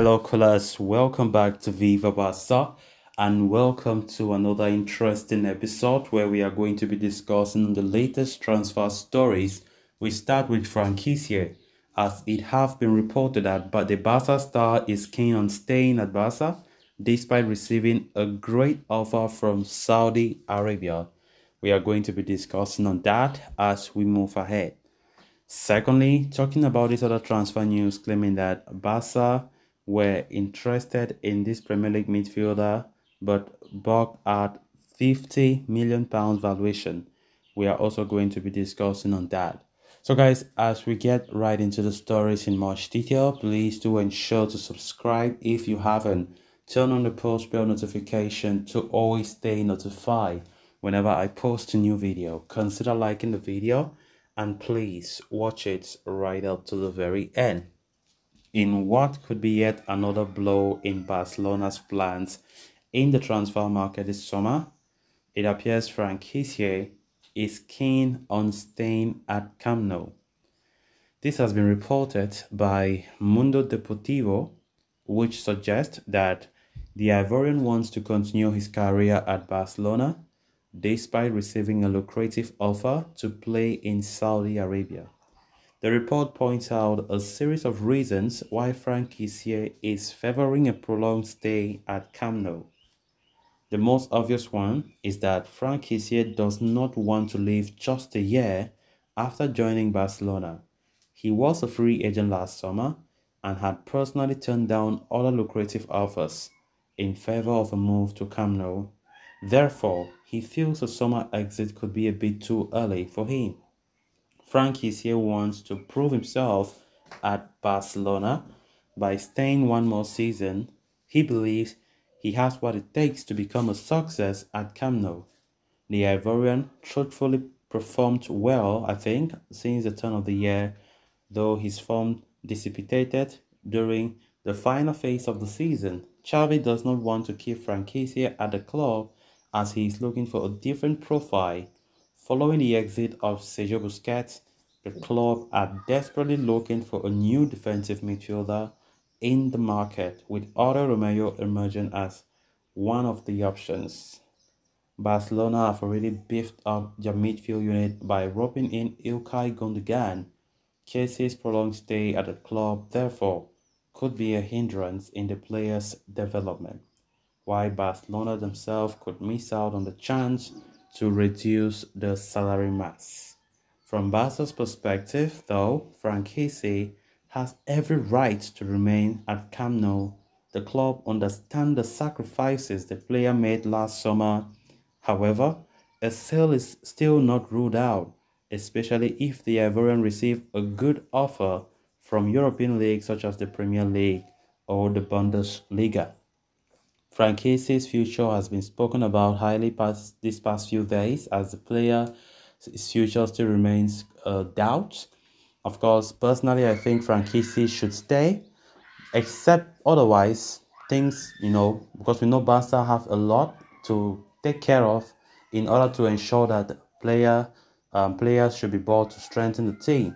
Hello, callers. Welcome back to Viva Barca and welcome to another interesting episode where we are going to be discussing the latest transfer stories. We start with Franck Kessie, as it have been reported that but the Barca star is keen on staying at Barca despite receiving a great offer from Saudi Arabia. We are going to be discussing on that as we move ahead. Secondly, talking about this other transfer news claiming that Barca were interested in this Premier League midfielder but balked at £50 million valuation. We are also going to be discussing on that. So guys, as we get right into the stories in much detail, please do ensure to subscribe if you haven't. Turn on the post bell notification to always stay notified whenever I post a new video. Consider liking the video and please watch it right up to the very end. In what could be yet another blow in Barcelona's plans in the transfer market this summer, it appears Franck Kessie is keen on staying at Camp Nou. This has been reported by Mundo Deportivo, which suggests that the Ivorian wants to continue his career at Barcelona despite receiving a lucrative offer to play in Saudi Arabia. The report points out a series of reasons why Franck Kessie is favoring a prolonged stay at Camp Nou. The most obvious one is that Franck Kessie does not want to leave just a year after joining Barcelona. He was a free agent last summer and had personally turned down other lucrative offers in favor of a move to Camp Nou. Therefore, he feels a summer exit could be a bit too early for him. Franck Kessie wants to prove himself at Barcelona by staying one more season. He believes he has what it takes to become a success at Camp Nou. The Ivorian truthfully performed well, I think, since the turn of the year, though his form dissipated during the final phase of the season. Xavi does not want to keep Franck Kessie at the club as he is looking for a different profile. Following the exit of Sergio Busquets, the club are desperately looking for a new defensive midfielder in the market, with Otto Romeo emerging as one of the options. Barcelona have already beefed up their midfield unit by roping in Ilkay Gundogan. Kessie's prolonged stay at the club, therefore, could be a hindrance in the player's development, while Barcelona themselves could miss out on the chance to reduce the salary mass. From Barca's perspective, though, Franck Kessie has every right to remain at Camp Nou. The club understands the sacrifices the player made last summer. However, a sale is still not ruled out, especially if the Ivorian receive a good offer from European leagues such as the Premier League or the Bundesliga. Franck Kessie's future has been spoken about highly these past few days, as the player's future still remains a doubt. Of course, personally, I think Franck Kessie should stay, except otherwise, things, because we know Barca have a lot to take care of in order to ensure that players should be bought to strengthen the team.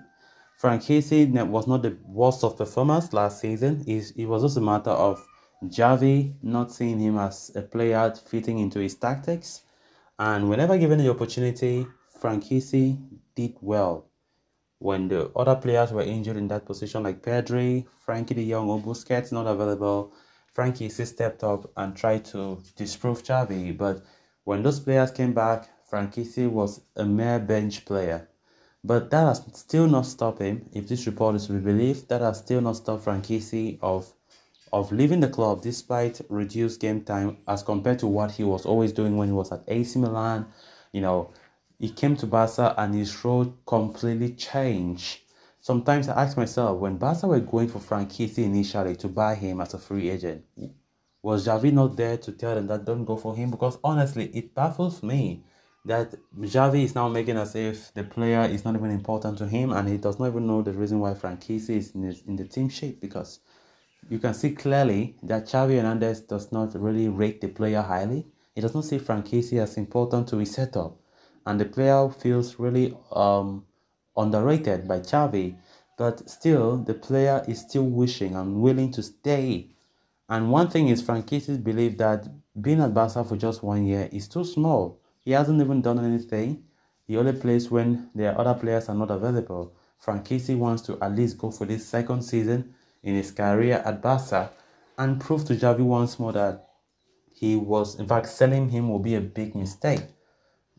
Franck Kessie was not the worst of performers last season. It was just a matter of Xavi not seeing him as a player fitting into his tactics. And whenever given the opportunity, Franck Kessie did well. When the other players were injured in that position, like Pedri, Frankie de Jong, or Busquets not available, Franck Kessie stepped up and tried to disprove Xavi. But when those players came back, Franck Kessie was a mere bench player. But that has still not stopped him, if this report is to be believed, that has still not stopped Franck Kessie of leaving the club despite reduced game time as compared to what he was always doing when he was at AC Milan. He came to Barca and his role completely changed. Sometimes I ask myself, when Barca were going for Franck Kessie initially to buy him as a free agent, was Xavi not there to tell them that don't go for him? Because honestly, it baffles me that Xavi is now making as if the player is not even important to him and he does not even know the reason why Franck Kessie is in the team sheet, because you can see clearly that Xavi Hernandez does not really rate the player highly. He does not see Franck Kessie as important to his setup. And the player feels really underrated by Xavi. But still, the player is still wishing and willing to stay And one thing is, Franck Kessie believe that being at Barca for just 1 year is too small. He hasn't even done anything. He only plays when their other players are not available. Franck Kessie wants to at least go for this second season in his career at Barca and prove to Xavi once more that he was, in fact, selling him will be a big mistake.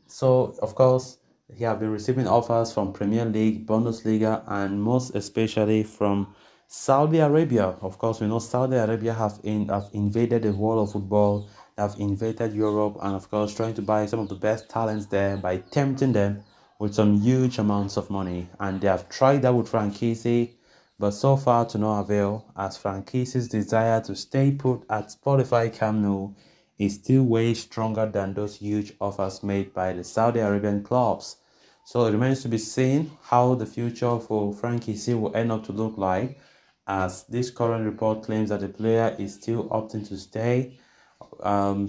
So, of course, he have been receiving offers from Premier League, Bundesliga, and most especially from Saudi Arabia. Of course, we know Saudi Arabia have invaded the world of football, have invaded Europe, and of course, trying to buy some of the best talents there by tempting them with some huge amounts of money. And they have tried that with Franck Kessie, but so far to no avail, as Franck Kessie's desire to stay put at Spotify Camp Nou is still way stronger than those huge offers made by the Saudi Arabian clubs. So it remains to be seen how the future for Franck Kessie will end up to look like, as this current report claims that the player is still opting to stay,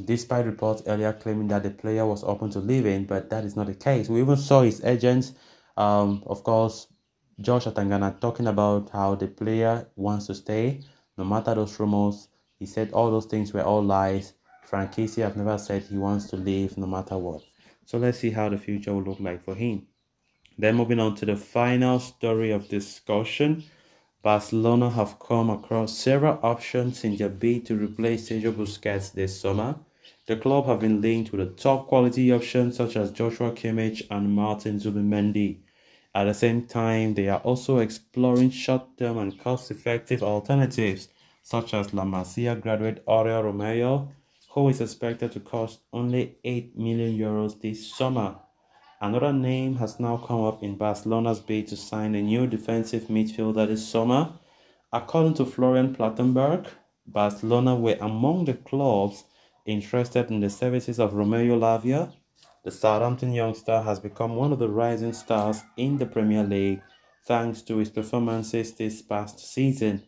despite reports earlier claiming that the player was open to leaving, but that is not the case. We even saw his agents, of course, Josh Atangana, talking about how the player wants to stay, no matter those rumors. He said all those things were all lies. Franck Kessie have never said he wants to leave no matter what. So let's see how the future will look like for him. Then moving on to the final story of discussion. Barcelona have come across several options in their bid to replace Sergio Busquets this summer. The club have been linked with a top quality options such as Joshua Kimmich and Martin Zubimendi. At the same time, they are also exploring short-term and cost-effective alternatives such as La Masia graduate Oriol Romeo, who is expected to cost only 8 million euros this summer. Another name has now come up in Barcelona's bid to sign a new defensive midfielder this summer. According to Florian Plattenberg, Barcelona were among the clubs interested in the services of Romeo Lavia. The Southampton youngster has become one of the rising stars in the Premier League thanks to his performances this past season.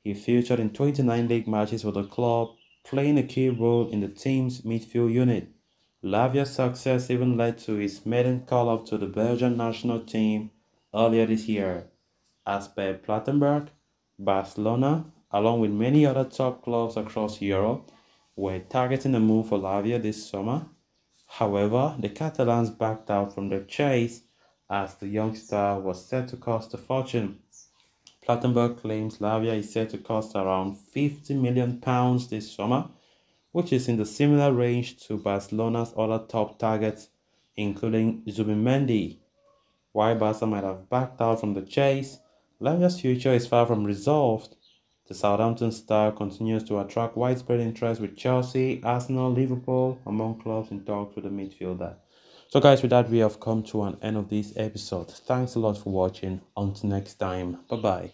He featured in 29 league matches for the club, playing a key role in the team's midfield unit. Lavia's success even led to his maiden call-up to the Belgian national team earlier this year. As per Plattenberg, Barcelona, along with many other top clubs across Europe, were targeting a move for Lavia this summer. However, the Catalans backed out from the chase as the young star was set to cost a fortune. Plattenberg claims Lavia is set to cost around £50 million this summer, which is in the similar range to Barcelona's other top targets, including Zubimendi. While Barca might have backed out from the chase, Lavia's future is far from resolved. The Southampton star continues to attract widespread interest with Chelsea, Arsenal, Liverpool, among clubs in talks with the midfielder. So guys, with that, we have come to an end of this episode. Thanks a lot for watching. Until next time, bye bye.